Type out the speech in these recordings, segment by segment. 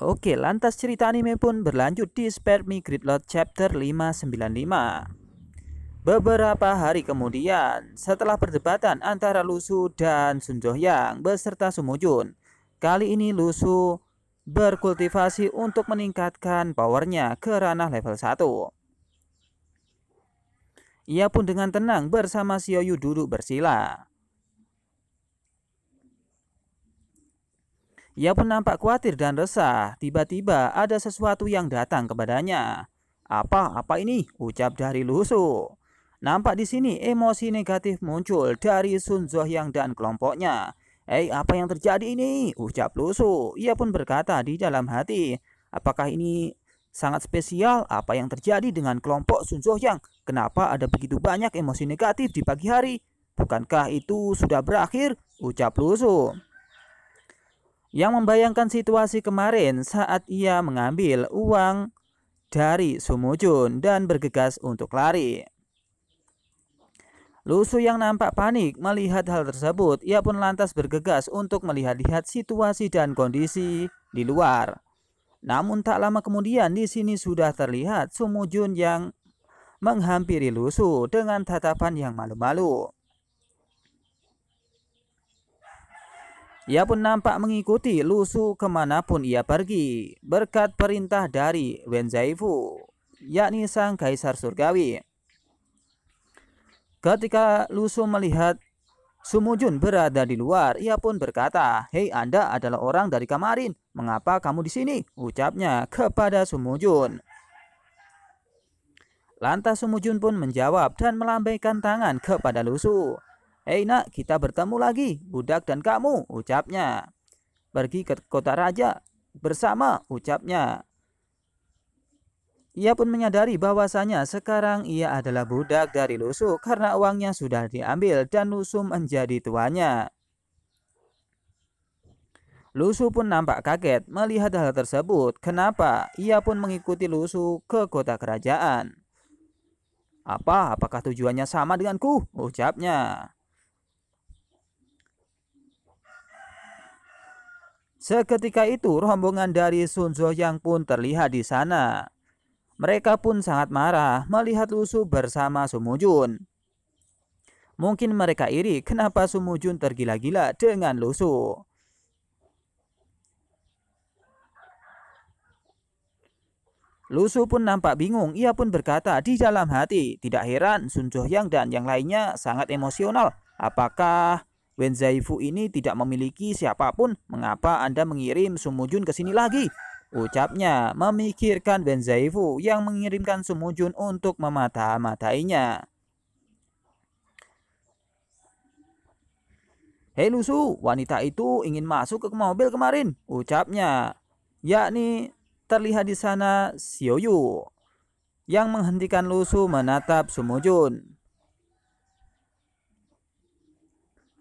Oke, lantas cerita anime pun berlanjut di Spare Me Gridlock chapter 595. Beberapa hari kemudian, setelah perdebatan antara Lusu dan Sun Yang beserta Sumujun, kali ini Lusu berkultivasi untuk meningkatkan powernya ke ranah level 1. Ia pun dengan tenang bersama Xiaoyu duduk bersila. Ia pun nampak khawatir dan resah. Tiba-tiba ada sesuatu yang datang kepadanya. Apa ini? Ucap dari Lusu. Nampak di sini emosi negatif muncul dari Sun Yang dan kelompoknya. Apa yang terjadi ini? Ucap Lusu. Ia pun berkata di dalam hati, apakah ini sangat spesial? Apa yang terjadi dengan kelompok Sun Yang? Kenapa ada begitu banyak emosi negatif di pagi hari? Bukankah itu sudah berakhir? Ucap Lusu yang membayangkan situasi kemarin saat ia mengambil uang dari Sumujun dan bergegas untuk lari. Lusu yang nampak panik melihat hal tersebut, ia pun lantas bergegas untuk melihat-lihat situasi dan kondisi di luar. Namun tak lama kemudian di sini sudah terlihat Sumujun yang menghampiri Lusu dengan tatapan yang malu-malu. Ia pun nampak mengikuti Lusu kemanapun ia pergi, berkat perintah dari Wen Zaifu, yakni sang kaisar surgawi. Ketika Lusu melihat Sumujun berada di luar, ia pun berkata, "Hei, Anda adalah orang dari Kamarin. Mengapa kamu di sini?" ucapnya kepada Sumujun. Lantas Sumujun pun menjawab dan melambaikan tangan kepada Lusu. "Hei nak, kita bertemu lagi, budak dan kamu," ucapnya. "Pergi ke kota raja bersama," ucapnya. Ia pun menyadari bahwasanya sekarang ia adalah budak dari Lusu karena uangnya sudah diambil dan Lusu menjadi tuannya. Lusu pun nampak kaget melihat hal tersebut. Kenapa? Ia pun mengikuti Lusu ke kota kerajaan. Apakah tujuannya sama denganku? Ucapnya. Seketika itu rombongan dari Sun Yang pun terlihat di sana. Mereka pun sangat marah melihat Lusu bersama Sumujun. Mungkin mereka iri kenapa Sumujun tergila-gila dengan Lusu. Lusu pun nampak bingung, ia pun berkata di dalam hati, tidak heran Sun Yang dan yang lainnya sangat emosional. Apakah Wen Zaifu ini tidak memiliki siapapun? Mengapa Anda mengirim Sumujun ke sini lagi? Ucapnya memikirkan Wen Zaifu yang mengirimkan Sumujun untuk memata-matainya. "Hei Lusu, wanita itu ingin masuk ke mobil kemarin," ucapnya. Yakni terlihat di sana Xiaoyu yang menghentikan Lusu menatap Sumujun.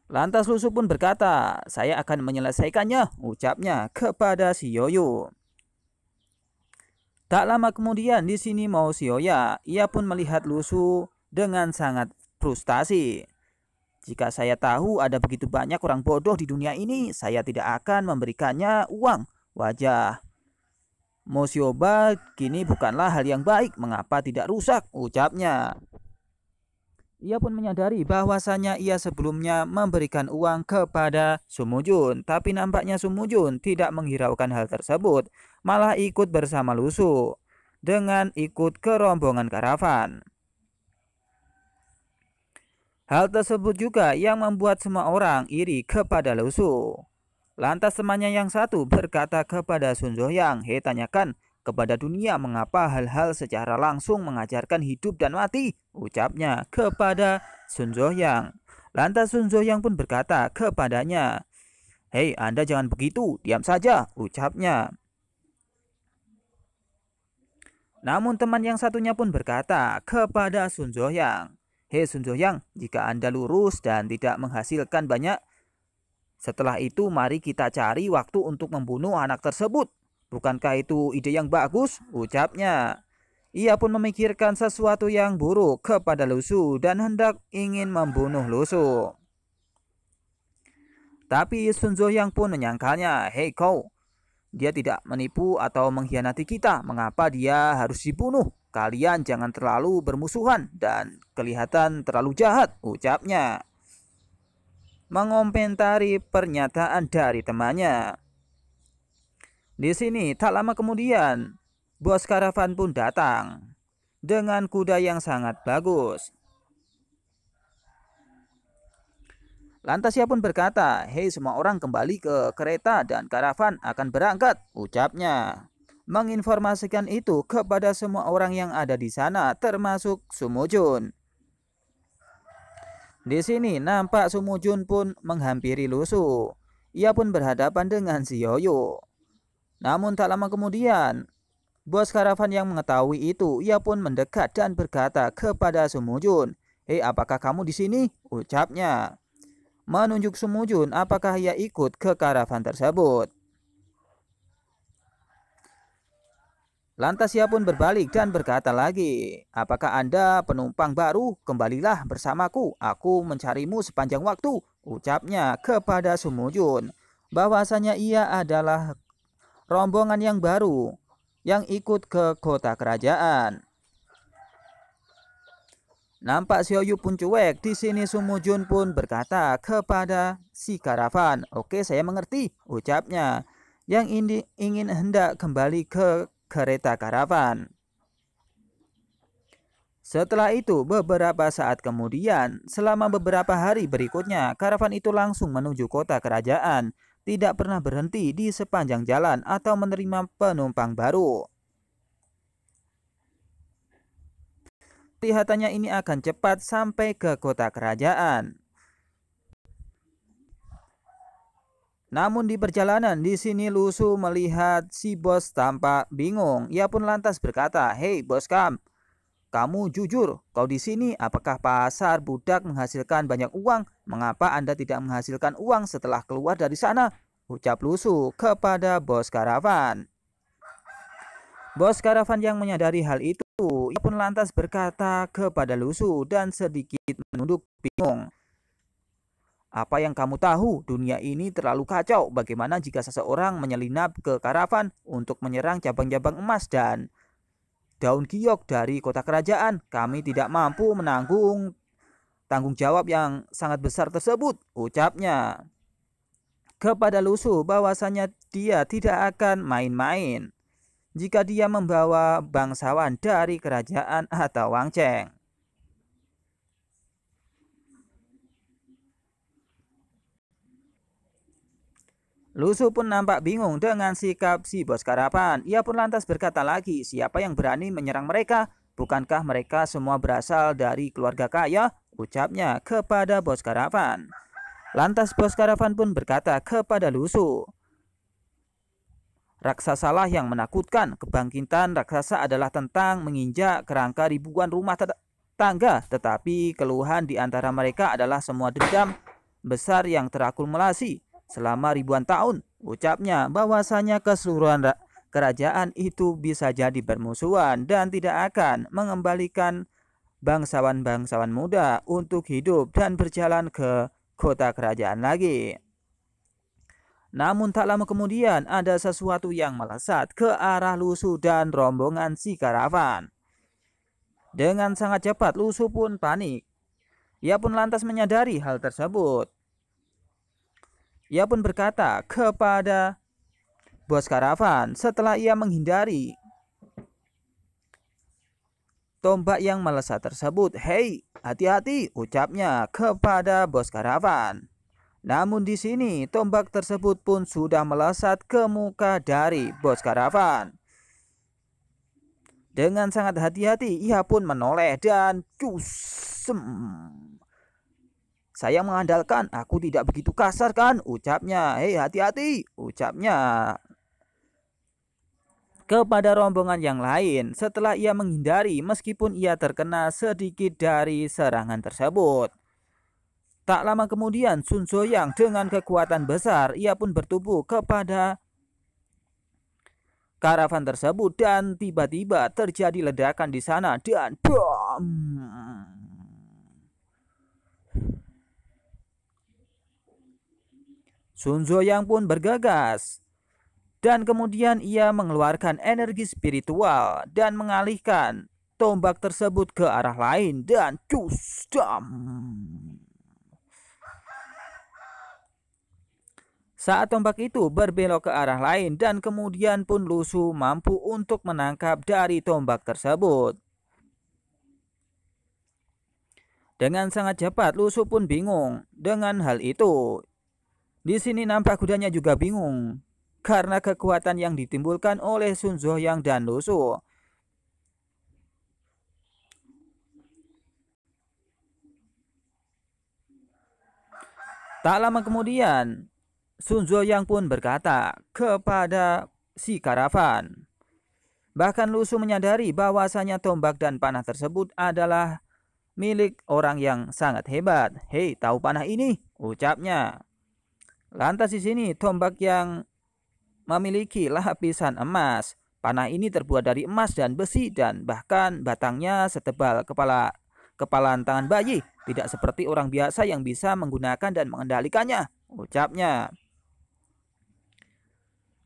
Lantas Lusu pun berkata, "Saya akan menyelesaikannya," ucapnya kepada Xiaoyu. Tak lama kemudian di sini Mao Xiaoya, ia pun melihat Lusu dengan sangat frustasi. "Jika saya tahu ada begitu banyak orang bodoh di dunia ini, saya tidak akan memberikannya uang." Wajah Mosioba kini bukanlah hal yang baik, mengapa tidak rusak, ucapnya. Ia pun menyadari bahwasanya ia sebelumnya memberikan uang kepada Sumujun, tapi nampaknya Sumujun tidak menghiraukan hal tersebut, malah ikut bersama Lusu dengan ikut ke rombongan karavan. Hal tersebut juga yang membuat semua orang iri kepada Lusu. Lantas temannya yang satu berkata kepada Sun Yang, "Hei, tanyakan kepada dunia mengapa hal-hal secara langsung mengajarkan hidup dan mati," ucapnya kepada Sun Yang. Lantas Sun Yang pun berkata kepadanya, "Hei, Anda jangan begitu, diam saja," ucapnya. Namun teman yang satunya pun berkata kepada Sun Yang, "Hei Sun Yang, jika Anda lurus dan tidak menghasilkan banyak, setelah itu mari kita cari waktu untuk membunuh anak tersebut. Bukankah itu ide yang bagus?" ucapnya. Ia pun memikirkan sesuatu yang buruk kepada Lusu dan hendak ingin membunuh Lusu. Tapi Sun Yang pun menyangkalnya, "Hei kau, Dia tidak menipu atau mengkhianati kita. Mengapa dia harus dibunuh? Kalian jangan terlalu bermusuhan dan kelihatan terlalu jahat, ucapnya. Mengomentari pernyataan dari temannya. Di sini tak lama kemudian, bos karavan pun datang dengan kuda yang sangat bagus. Lantas ia pun berkata, "Hei semua orang, kembali ke kereta dan karavan akan berangkat," ucapnya. Menginformasikan itu kepada semua orang yang ada di sana, termasuk Sumujun. Di sini nampak Sumujun pun menghampiri Lusu. Ia pun berhadapan dengan si Yoyo. Namun tak lama kemudian, bos karavan yang mengetahui itu, ia pun mendekat dan berkata kepada Sumujun, "Hei, apakah kamu di sini?" ucapnya. Menunjuk Sumujun apakah ia ikut ke karavan tersebut. Lantas ia pun berbalik dan berkata lagi, "Apakah Anda penumpang baru? Kembalilah bersamaku, aku mencarimu sepanjang waktu," ucapnya kepada Sumujun. Bahwasanya ia adalah rombongan yang baru yang ikut ke kota kerajaan. Nampak Xiaoyu pun cuek. Di sini Sumujun pun berkata kepada si karavan, "Oke, saya mengerti," ucapnya. Yang ingin hendak kembali ke kereta karavan. Setelah itu, beberapa saat kemudian, selama beberapa hari berikutnya, karavan itu langsung menuju kota kerajaan. Tidak pernah berhenti di sepanjang jalan atau menerima penumpang baru. Kelihatannya ini akan cepat sampai ke kota kerajaan. Namun di perjalanan di sini Lusu melihat si bos tampak bingung. Ia pun lantas berkata, "Hei bos kamu jujur, kau di sini. Apakah pasar budak menghasilkan banyak uang? Mengapa Anda tidak menghasilkan uang setelah keluar dari sana?" ucap Lusu kepada bos karavan. Bos karavan yang menyadari hal itu, ia pun lantas berkata kepada Lusu dan sedikit menunduk bingung. "Apa yang kamu tahu? Dunia ini terlalu kacau. Bagaimana jika seseorang menyelinap ke karavan untuk menyerang cabang-cabang emas dan daun giok dari kota kerajaan? Kami tidak mampu menanggung tanggung jawab yang sangat besar tersebut," ucapnya kepada Lusu bahwasanya dia tidak akan main-main jika dia membawa bangsawan dari kerajaan atau Wangcheng. Lusu pun nampak bingung dengan sikap si bos karavan. Ia pun lantas berkata lagi, "Siapa yang berani menyerang mereka? Bukankah mereka semua berasal dari keluarga kaya?" ucapnya kepada bos karavan. Lantas bos karavan pun berkata kepada Lusu, "Raksasalah yang menakutkan. Kebangkitan raksasa adalah tentang menginjak kerangka ribuan rumah tangga, tetapi keluhan di antara mereka adalah semua dendam besar yang terakumulasi selama ribuan tahun," ucapnya bahwasanya keseluruhan kerajaan itu bisa jadi bermusuhan dan tidak akan mengembalikan bangsawan-bangsawan muda untuk hidup dan berjalan ke kota kerajaan lagi. Namun tak lama kemudian ada sesuatu yang melesat ke arah Lusu dan rombongan si karavan. Dengan sangat cepat Lusu pun panik. Ia pun lantas menyadari hal tersebut. Ia pun berkata kepada bos karavan setelah ia menghindari tombak yang melesat tersebut, "Hei, hati-hati," ucapnya kepada bos karavan. Namun di sini tombak tersebut pun sudah melesat ke muka dari bos karavan. Dengan sangat hati-hati ia pun menoleh dan cusem. "Saya mengandalkan, aku tidak begitu kasar kan?" ucapnya. "Hei, hati-hati," ucapnya kepada rombongan yang lain setelah ia menghindari meskipun ia terkena sedikit dari serangan tersebut. Tak lama kemudian Sun Zoyang dengan kekuatan besar ia pun bertubuh kepada karavan tersebut dan tiba-tiba terjadi ledakan di sana dan bam. Sun Zoyang pun bergegas Dan kemudian ia mengeluarkan energi spiritual dan mengalihkan tombak tersebut ke arah lain dan cus dam. Saat tombak itu berbelok ke arah lain dan kemudian pun Lusu mampu untuk menangkap dari tombak tersebut. Dengan sangat cepat Lusu pun bingung dengan hal itu. Di sini nampak kudanya juga bingung karena kekuatan yang ditimbulkan oleh Sun Zhuoyang dan Lusu. Tak lama kemudian, Sun Zhuoyang pun berkata kepada si karavan. Bahkan Lusu menyadari bahwasanya tombak dan panah tersebut adalah milik orang yang sangat hebat. "Hei, tahu panah ini?" ucapnya. Lantas di sini tombak yang memiliki lapisan emas. Panah ini terbuat dari emas dan besi dan bahkan batangnya setebal kepalan tangan bayi. Tidak seperti orang biasa yang bisa menggunakan dan mengendalikannya, ucapnya.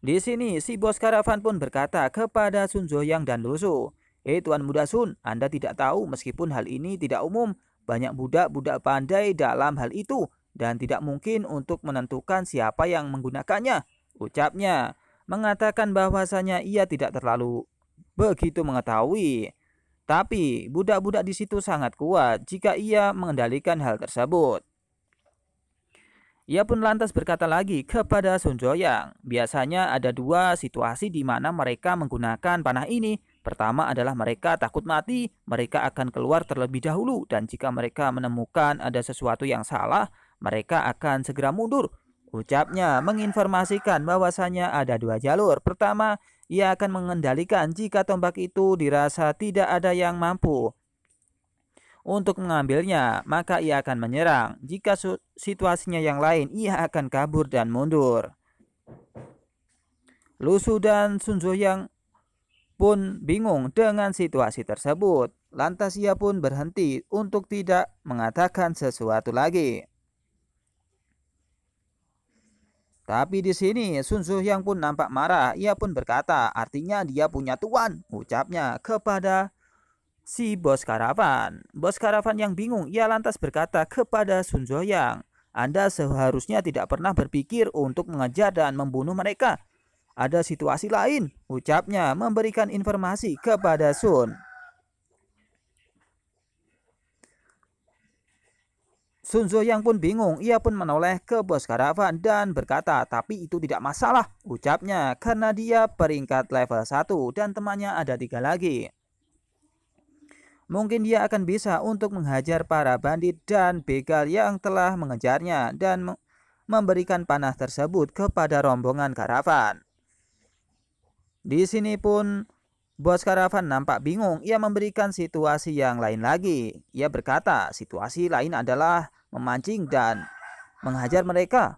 Di sini si bos karavan pun berkata kepada Sun Zhuoyang dan Lusu, Tuan Muda Sun, Anda tidak tahu meskipun hal ini tidak umum, banyak budak-budak pandai dalam hal itu dan tidak mungkin untuk menentukan siapa yang menggunakannya," ucapnya, mengatakan bahwasanya ia tidak terlalu begitu mengetahui. Tapi budak-budak di situ sangat kuat jika ia mengendalikan hal tersebut. Ia pun lantas berkata lagi kepada Sun Zhuoyang, biasanya ada dua situasi di mana mereka menggunakan panah ini. Pertama adalah mereka takut mati, mereka akan keluar terlebih dahulu dan jika mereka menemukan ada sesuatu yang salah, mereka akan segera mundur. Ucapnya menginformasikan bahwasanya ada dua jalur. Pertama, ia akan mengendalikan jika tombak itu dirasa tidak ada yang mampu untuk mengambilnya, maka ia akan menyerang. Jika situasinya yang lain, ia akan kabur dan mundur. Lusu dan Sun Zhuoyang pun bingung dengan situasi tersebut. Lantas ia pun berhenti untuk tidak mengatakan sesuatu lagi. Tapi di sini Sun Zhuoyang pun nampak marah. Ia pun berkata, artinya dia punya tuan, ucapnya kepada si bos karavan. Bos karavan yang bingung, ia lantas berkata kepada Sun Zhuoyang, Anda seharusnya tidak pernah berpikir untuk mengejar dan membunuh mereka. Ada situasi lain, ucapnya memberikan informasi kepada Sun. Sun Zhuoyang pun bingung, ia pun menoleh ke bos karavan dan berkata, tapi itu tidak masalah, ucapnya, karena dia peringkat level 1 dan temannya ada 3 lagi. Mungkin dia akan bisa untuk menghajar para bandit dan begal yang telah mengejarnya dan memberikan panah tersebut kepada rombongan karavan. Di sini pun bos karavan nampak bingung, ia memberikan situasi yang lain lagi. Ia berkata, situasi lain adalah memancing dan menghajar mereka.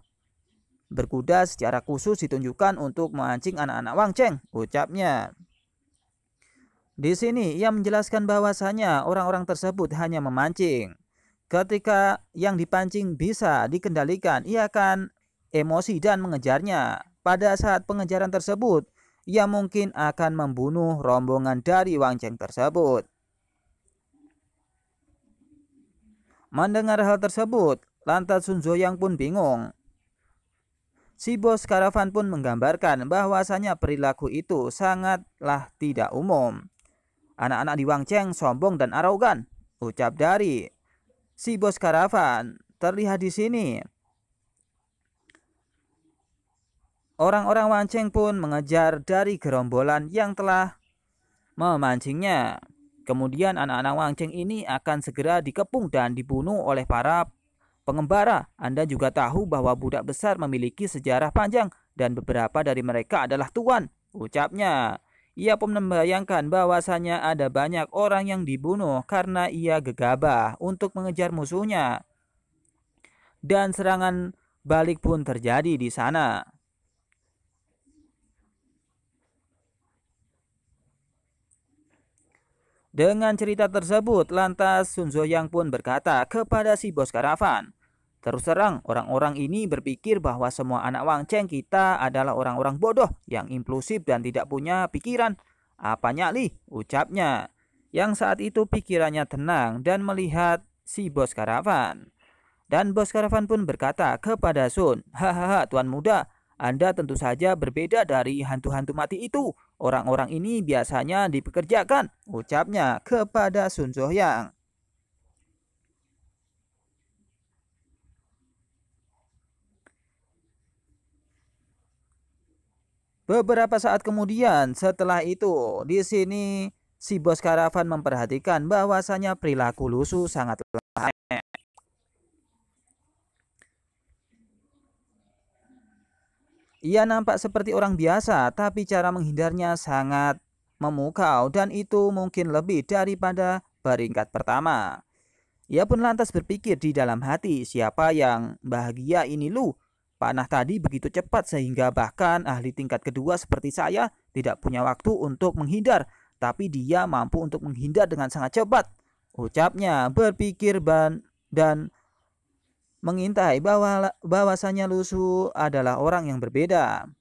Berkuda secara khusus ditunjukkan untuk memancing anak-anak Wang Cheng, ucapnya. Di sini ia menjelaskan bahwasanya orang-orang tersebut hanya memancing. Ketika yang dipancing bisa dikendalikan, ia akan emosi dan mengejarnya. Pada saat pengejaran tersebut, ia mungkin akan membunuh rombongan dari Wang Cheng tersebut. Mendengar hal tersebut, lantas Sun Zhuoyang pun bingung. Si bos karavan pun menggambarkan bahwasanya perilaku itu sangatlah tidak umum. Anak-anak di Wang Cheng sombong dan arogan, ucap dari si bos karavan. Terlihat di sini. Orang-orang Wang Cheng pun mengejar dari gerombolan yang telah memancingnya. Kemudian anak-anak Wang Cheng ini akan segera dikepung dan dibunuh oleh para pengembara. Anda juga tahu bahwa budak besar memiliki sejarah panjang dan beberapa dari mereka adalah tuan, ucapnya. Ia pun membayangkan bahwasanya ada banyak orang yang dibunuh karena ia gegabah untuk mengejar musuhnya. Dan serangan balik pun terjadi di sana. Dengan cerita tersebut, lantas Sun Zhuoyang pun berkata kepada si bos karavan, Terus terang, orang-orang ini berpikir bahwa semua anak Wangcheng kita adalah orang-orang bodoh yang impulsif dan tidak punya pikiran. Apanya Li? Ucapnya. Yang saat itu pikirannya tenang dan melihat si bos karavan. Dan bos karavan pun berkata kepada Sun, "Hahaha, Tuan Muda, Anda tentu saja berbeda dari hantu-hantu mati itu. Orang-orang ini biasanya dipekerjakan," ucapnya kepada Sun Zohyang. Beberapa saat kemudian, setelah itu, di sini si bos karavan memperhatikan bahwasanya perilaku Lusu sangat aneh. Ia nampak seperti orang biasa, tapi cara menghindarnya sangat memukau dan itu mungkin lebih daripada peringkat pertama. Ia pun lantas berpikir di dalam hati, siapa yang bahagia ini Lu? Panah tadi begitu cepat sehingga bahkan ahli tingkat kedua seperti saya tidak punya waktu untuk menghindar, tapi dia mampu untuk menghindar dengan sangat cepat. Ucapnya berpikir dan mengintai bahwasanya Lusu adalah orang yang berbeda.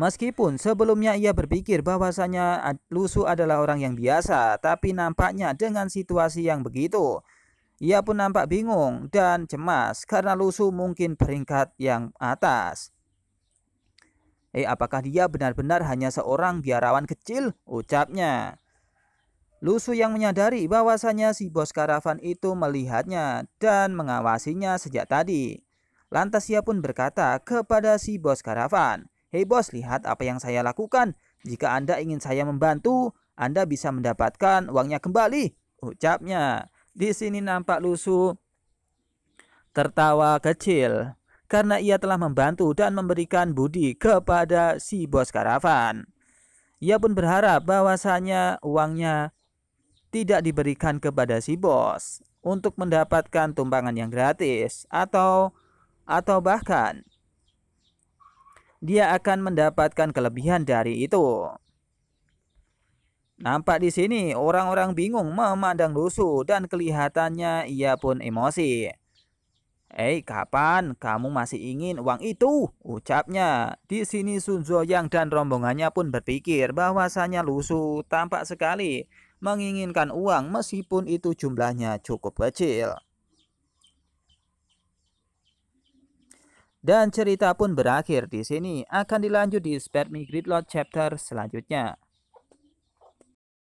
Meskipun sebelumnya ia berpikir bahwasanya Lusu adalah orang yang biasa, tapi nampaknya dengan situasi yang begitu, ia pun nampak bingung dan cemas karena Lusu mungkin peringkat yang atas. Apakah dia benar-benar hanya seorang biarawan kecil? Ucapnya. Lusu yang menyadari bahwasanya si bos karavan itu melihatnya dan mengawasinya sejak tadi. Lantas ia pun berkata kepada si bos karavan, "Hei bos, lihat apa yang saya lakukan. Jika Anda ingin saya membantu, Anda bisa mendapatkan uangnya kembali," ucapnya. Di sini nampak Lusu tertawa kecil karena ia telah membantu dan memberikan budi kepada si bos karavan. Ia pun berharap bahwasanya uangnya tidak diberikan kepada si bos untuk mendapatkan tumpangan yang gratis atau bahkan dia akan mendapatkan kelebihan dari itu. Nampak di sini orang-orang bingung memandang Lusu dan kelihatannya ia pun emosi. Kapan kamu masih ingin uang itu?" ucapnya. Di sini Sun Zoyang dan rombongannya pun berpikir bahwasanya Lusu tampak sekali menginginkan uang meskipun itu jumlahnya cukup kecil. Dan cerita pun berakhir di sini. Akan dilanjut di Spare Me Gridlock chapter selanjutnya.